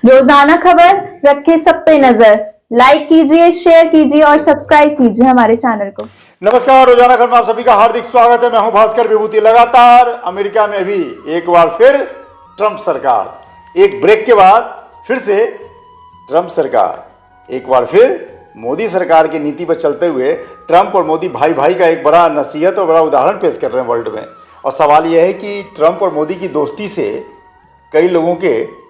रोजाना खबर रखे सब पे नजर। लाइक कीजिए, शेयर कीजिए और सब्सक्राइब कीजिए हमारे चैनल को। नमस्कार, रोजाना खबर में आप सभी का हार्दिक स्वागत है। मैं हूं भास्कर विभूति। लगातार अमेरिका में भी एक बार फिर ट्रंप सरकार, एक ब्रेक के बाद फिर से ट्रंप सरकार, एक बार फिर मोदी सरकार की नीति पर चलते हुए ट्रंप और मोदी भाई भाई का एक बड़ा नसीहत और बड़ा उदाहरण पेश कर रहे हैं वर्ल्ड में। और सवाल यह है कि ट्रंप और मोदी की दोस्ती से कई लोगों के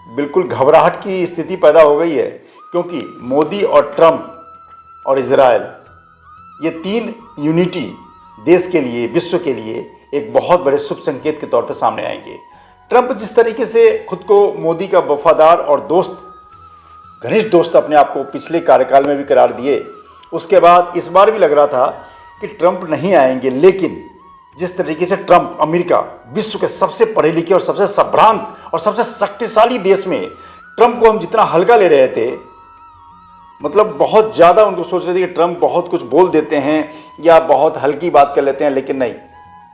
बिल्कुल घबराहट की स्थिति पैदा हो गई है, क्योंकि मोदी और ट्रंप और इजराइल, ये तीन यूनिटी देश के लिए, विश्व के लिए एक बहुत बड़े शुभ संकेत के तौर पर सामने आएंगे। ट्रंप जिस तरीके से खुद को मोदी का वफादार और दोस्त, घनिष्ठ दोस्त अपने आप को पिछले कार्यकाल में भी करार दिए, उसके बाद इस बार भी लग रहा था कि ट्रंप नहीं आएंगे। लेकिन जिस तरीके से ट्रंप अमेरिका, विश्व के सबसे पढ़े लिखे और सबसे संभ्रांत और सबसे शक्तिशाली देश में, ट्रंप को हम जितना हल्का ले रहे थे, मतलब बहुत ज़्यादा उनको सोच रहे थे कि ट्रंप बहुत कुछ बोल देते हैं या बहुत हल्की बात कर लेते हैं, लेकिन नहीं,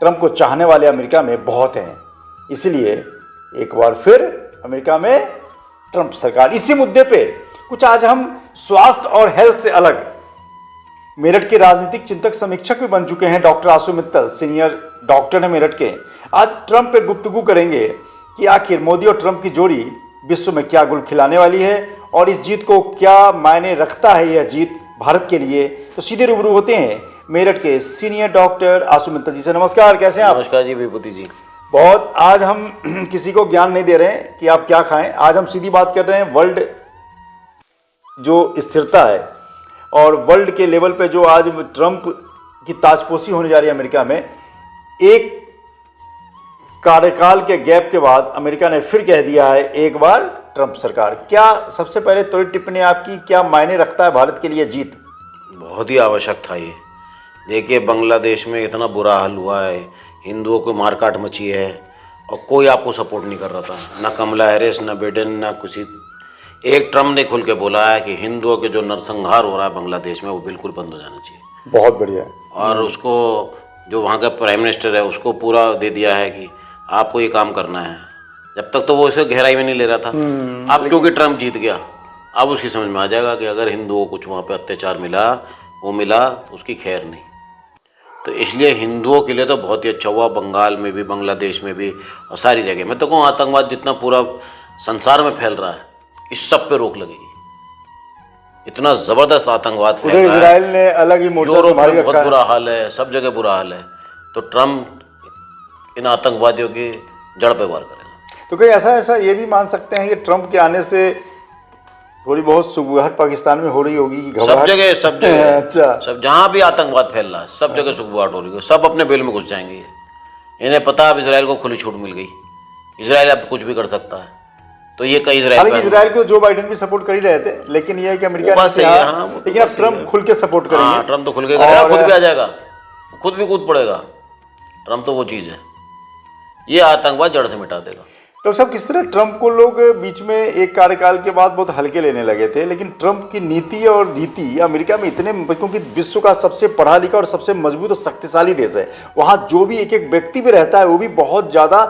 ट्रंप को चाहने वाले अमेरिका में बहुत हैं। इसलिए एक बार फिर अमेरिका में ट्रंप सरकार। इसी मुद्दे पे कुछ आज हम स्वास्थ्य और हेल्थ से अलग मेरठ के राजनीतिक चिंतक समीक्षक भी बन चुके हैं डॉक्टर आशु मित्तल, सीनियर डॉक्टर हैं मेरठ के। आज ट्रंप पे गुफ्तगू करेंगे कि आखिर मोदी और ट्रंप की जोड़ी विश्व में क्या गुल खिलाने वाली है और इस जीत को क्या मायने रखता है यह जीत भारत के लिए। तो सीधे रूबरू होते हैं मेरठ के सीनियर डॉक्टर आशु मित्तल जी से। नमस्कार, कैसे हैं आप? नमस्कार जी विभूति जी। बहुत आज हम किसी को ज्ञान नहीं दे रहे हैं कि आप क्या खाएं, आज हम सीधी बात कर रहे हैं वर्ल्ड जो स्थिरता है और वर्ल्ड के लेवल पे जो आज ट्रंप की ताजपोशी होने जा रही है अमेरिका में। एक कार्यकाल के गैप के बाद अमेरिका ने फिर कह दिया है एक बार ट्रंप सरकार। क्या सबसे पहले त्वरित टिप्पणी आपकी, क्या मायने रखता है भारत के लिए जीत? बहुत ही आवश्यक था ये। देखिए, बांग्लादेश में इतना बुरा हाल हुआ है, हिंदुओं को मारकाट मची है और कोई आपको सपोर्ट नहीं कर रहा था, ना कमला हैरिस, ना बिडेन, ना किसी। एक ट्रंप ने खुल के बोला है कि हिंदुओं के जो नरसंहार हो रहा है बांग्लादेश में, वो बिल्कुल बंद हो जाना चाहिए। बहुत बढ़िया। और उसको जो वहाँ का प्राइम मिनिस्टर है उसको पूरा दे दिया है कि आपको ये काम करना है। जब तक तो वो इसे गहराई में नहीं ले रहा था। अब क्योंकि ट्रंप जीत गया, अब उसकी समझ में आ जाएगा कि अगर हिंदुओं को कुछ वहाँ पे अत्याचार मिला, वो मिला तो उसकी खैर नहीं। तो इसलिए हिंदुओं के लिए तो बहुत ही अच्छा हुआ, बंगाल में भी, बांग्लादेश में भी और सारी जगह। मैं तो कहूँ आतंकवाद जितना पूरा संसार में फैल रहा है, इस सब पे रोक लगेगी। इतना ज़बरदस्त आतंकवाद फैल रहा है। इजराइल ने अलग ही मोर्चा संभाल रखा है। बहुत बुरा हाल है, सब जगह बुरा हाल है। तो ट्रंप इन आतंकवादियों की जड़ पे वार करेगा। तो कहीं ऐसा ये भी मान सकते हैं कि ट्रंप के आने से थोड़ी बहुत सुगबुगाहट पाकिस्तान में हो रही होगी कि सब जगह अच्छा, सब जहाँ भी आतंकवाद फैल रहा है, सब जगह सुगबुगाहट हो रही है। सब अपने बेल में घुस जाएंगे। इन्हें पता अब इजराइल को खुली छूट मिल गई, इजराइल अब कुछ भी कर सकता है। तो ये कई इजराइल को जो बाइडेन भी सपोर्ट कर ही रहे थे, लेकिन ये है कि अमेरिका ने हाँ, लेकिन अब ट्रंप खुल के सपोर्ट करेंगे। ट्रंप तो खुल के करेगा, खुद भी आ जाएगा, खुद भी कूद पड़ेगा। ट्रंप तो वो चीज़ है, ये आतंकवाद जड़ से मिटा देगा। डॉक्टर साहब, किस तरह ट्रंप को लोग बीच में एक कार्यकाल के बाद बहुत हल्के लेने लगे थे, लेकिन ट्रंप की नीति और नीति अमेरिका में इतने, क्योंकि विश्व का सबसे पढ़ा लिखा और सबसे मजबूत और शक्तिशाली देश है, वहाँ जो भी एक एक व्यक्ति भी रहता है वो भी बहुत ज़्यादा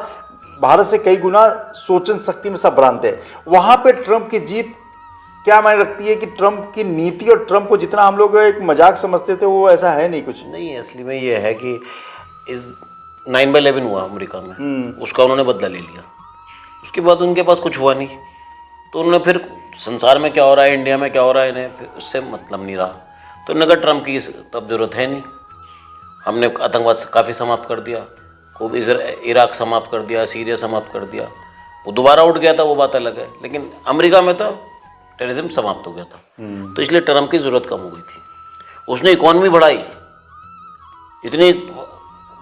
भारत से कई गुना सोचन शक्ति में संभ्रांत है। वहाँ पे ट्रंप की जीत क्या मायने रखती है कि ट्रंप की नीति और ट्रंप को जितना हम लोग एक मजाक समझते थे वो ऐसा है नहीं, कुछ नहीं। असली में ये है कि इस 9/11 हुआ अमेरिका में, उसका उन्होंने बदला ले लिया। उसके बाद उनके पास कुछ हुआ नहीं, तो उन्होंने फिर संसार में क्या हो रहा है, इंडिया में क्या हो रहा है, इन्हें फिर उससे मतलब नहीं रहा। तो उन्होंने कहा ट्रंप की तब जरूरत है नहीं, हमने आतंकवाद काफ़ी समाप्त कर दिया, खूब इराक समाप्त कर दिया, सीरिया समाप्त कर दिया। वो दोबारा उठ गया था, वो बात अलग है, लेकिन अमेरिका में तो टेररिज्म समाप्त हो गया था। तो इसलिए ट्रंप की ज़रूरत कम हो गई थी। उसने इकॉनमी बढ़ाई, इतनी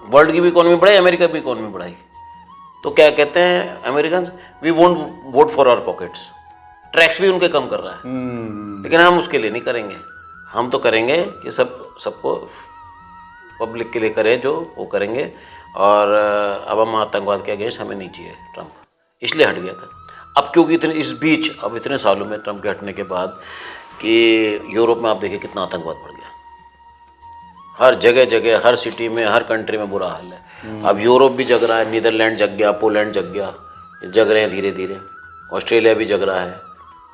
वर्ल्ड की भी इकॉनमी बढ़ाई, अमेरिका की भी इकॉनमी बढ़ाई। तो क्या कहते हैं American, we won't vote for our pockets. Tax भी उनके कम कर रहा है, लेकिन हम उसके लिए नहीं करेंगे। हम तो करेंगे कि सबको पब्लिक के लिए करें जो वो करेंगे। और अब हम आतंकवाद के अगेंस्ट हमें नहीं चाहिए ट्रंप, इसलिए हट गया था। अब क्योंकि इस बीच अब इतने सालों में ट्रंप के हटने के बाद कि यूरोप में आप देखिए कितना आतंकवाद बढ़ गया। हर जगह हर सिटी में, हर कंट्री में बुरा हाल है। अब यूरोप भी जग रहा है, नीदरलैंड जग गया, पोलैंड जग गया, जग रहे हैं धीरे धीरे। ऑस्ट्रेलिया भी जग रहा है,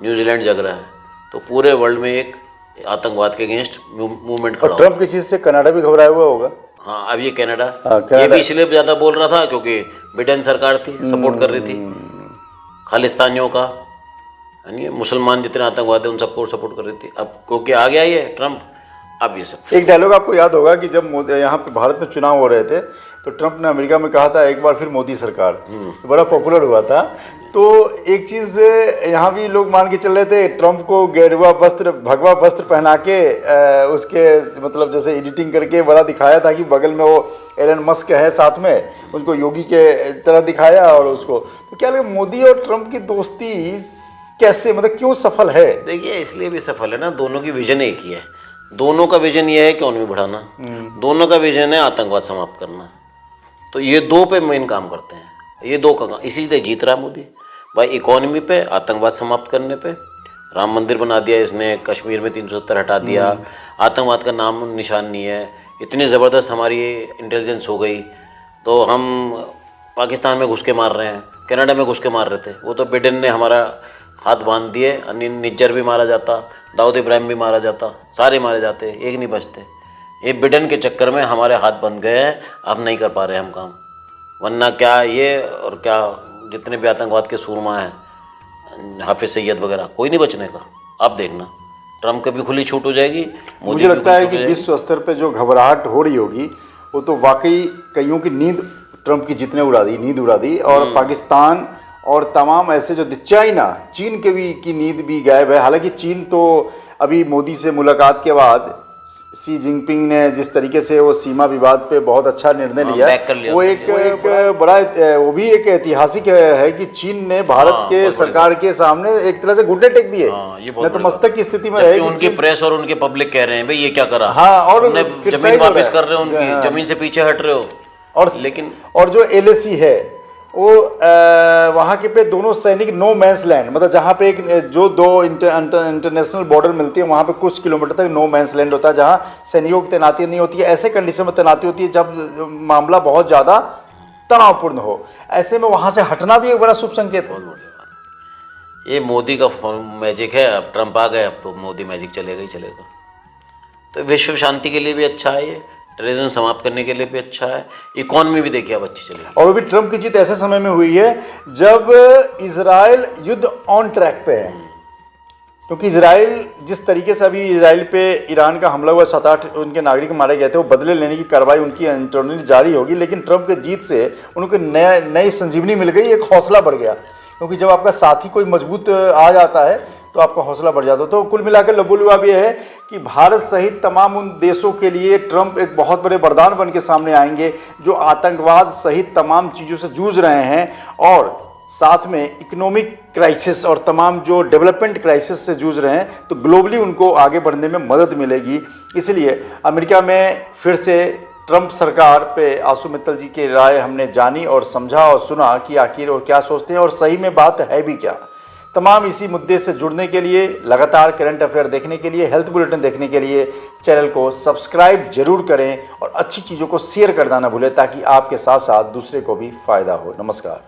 न्यूजीलैंड जग रहा है। तो पूरे वर्ल्ड में एक आतंकवाद के अगेंस्ट मूवमेंट खड़ा और ट्रम्प की चीज से कनाडा भी घबराया हुआ होगा। हाँ, अब ये कनाडा, कनाडा। ये भी इसलिए ज़्यादा बोल रहा था क्योंकि बिडेन सरकार थी, सपोर्ट कर रही थी खालिस्तानियों का, यानी मुसलमान जितने आतंकवाद है उन सबको सपोर्ट कर रही थी। अब क्योंकि आ गया ये ट्रम्प, अब ये सब। एक डायलॉग आपको याद होगा कि जब यहाँ पे भारत में चुनाव हो रहे थे तो ट्रम्प ने अमेरिका में कहा था एक बार फिर मोदी सरकार, तो बड़ा पॉपुलर हुआ था। तो एक चीज़ यहाँ भी लोग मान के चल रहे थे, ट्रम्प को गेरुआ वस्त्र, भगवा वस्त्र पहना के उसके मतलब जैसे एडिटिंग करके बड़ा दिखाया था कि बगल में वो एलन मस्क है साथ में, उनको योगी के तरह दिखाया। और उसको तो क्या लगे मोदी और ट्रम्प की दोस्ती कैसे, मतलब क्यों सफल है? देखिए, इसलिए भी सफल है ना, दोनों की विजन एक ही है। दोनों का विजन ये है इकोनॉमी बढ़ाना, दोनों का विजन है आतंकवाद समाप्त करना। तो ये दो पे मेन काम करते हैं, ये दो का, इसी से जीत रहा है मोदी भाई, इकोनॉमी पे, आतंकवाद समाप्त करने पे। राम मंदिर बना दिया इसने, कश्मीर में 370 हटा दिया, आतंकवाद का नाम निशान नहीं है। इतनी ज़बरदस्त हमारी इंटेलिजेंस हो गई, तो हम पाकिस्तान में घुस के मार रहे हैं, कनाडा में घुस के मार रहे थे, वो तो बिडेन ने हमारा हाथ बांध दिए। निज्जर भी मारा जाता, दाऊद इब्राहिम भी मारा जाता, सारे मारे जाते, एक नहीं बचते। ये बिडेन के चक्कर में हमारे हाथ बंध गए हैं, अब नहीं कर पा रहे हम काम। वरना क्या ये और क्या जितने भी आतंकवाद के सूरमा हैं, हाफिज सैयद वगैरह, कोई नहीं बचने का। आप देखना, ट्रम्प की भी खुली छूट हो जाएगी। मुझे लगता है कि विश्व स्तर पे जो घबराहट हो रही होगी वो तो वाकई कईयों की नींद ट्रम्प की जितने उड़ा दी, नींद उड़ा दी। और पाकिस्तान और तमाम ऐसे जो चाइना, चीन के भी की नींद भी गायब है। हालांकि चीन तो अभी मोदी से मुलाकात के बाद शी जिनपिंग ने जिस तरीके से वो सीमा विवाद पे बहुत अच्छा निर्णय लिया, वो एक बड़ा, वो भी एक ऐतिहासिक है कि चीन ने भारत के सरकार के सामने एक तरह से घुटने टेक दिए, नतमस्तक की स्थिति में रहे। उनकी प्रेस और उनके पब्लिक कह रहे हैं भाई ये क्या करा, हाँ, और जमीन वापस कर रहे हो, उनकी जमीन से पीछे हट रहे हो। और लेकिन और जो LAC है वो वहाँ के पे दोनों सैनिक नो मैंस लैंड, मतलब जहाँ पे एक जो दो इंटरनेशनल बॉर्डर मिलती है वहाँ पे कुछ किलोमीटर तक नो मैंस लैंड होता है, जहाँ सैनिकों की तैनाती नहीं होती है। ऐसे कंडीशन में तैनाती होती है जब मामला बहुत ज़्यादा तनावपूर्ण हो, ऐसे में वहाँ से हटना भी एक बड़ा शुभ संकेत है। ये मोदी का मैजिक है। अब ट्रम्प आ गए, अब तो मोदी मैजिक चलेगा ही चलेगा। तो विश्व शांति के लिए भी अच्छा है, ये टेररिज्म समाप्त करने के लिए भी अच्छा है, इकोनॉमी भी देखिए अब अच्छी चलेगी। और वो भी ट्रम्प की जीत ऐसे समय में हुई है जब इजराइल युद्ध ऑन ट्रैक पे है, क्योंकि इजराइल जिस तरीके से अभी इजराइल पे ईरान का हमला हुआ, 7-8 उनके नागरिक मारे गए थे, वो बदले लेने की कार्रवाई उनकी इंटरनली जारी होगी। लेकिन ट्रम्प के जीत से उनको नई संजीवनी मिल गई, एक हौसला बढ़ गया, क्योंकि जब आपका साथी कोई मजबूत आ जाता है तो आपका हौसला बढ़ जाता है। तो कुल मिलाकर लबोलुआब ये है कि भारत सहित तमाम उन देशों के लिए ट्रम्प एक बहुत बड़े वरदान बन के सामने आएंगे जो आतंकवाद सहित तमाम चीज़ों से जूझ रहे हैं, और साथ में इकोनॉमिक क्राइसिस और तमाम जो डेवलपमेंट क्राइसिस से जूझ रहे हैं, तो ग्लोबली उनको आगे बढ़ने में मदद मिलेगी। इसलिए अमेरिका में फिर से ट्रम्प सरकार पे आशु मित्तल जी की राय हमने जानी और समझा और सुना कि आखिर और क्या सोचते हैं और सही में बात है भी क्या। तमाम इसी मुद्दे से जुड़ने के लिए, लगातार करंट अफेयर देखने के लिए, हेल्थ बुलेटिन देखने के लिए चैनल को सब्सक्राइब जरूर करें और अच्छी चीज़ों को शेयर करना ना भूलें, ताकि आपके साथ साथ दूसरे को भी फायदा हो। नमस्कार।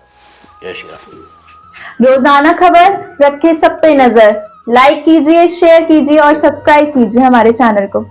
जय श्री राम। रोजाना खबर रखे सब पे नजर, लाइक कीजिए, शेयर कीजिए और सब्सक्राइब कीजिए हमारे चैनल को।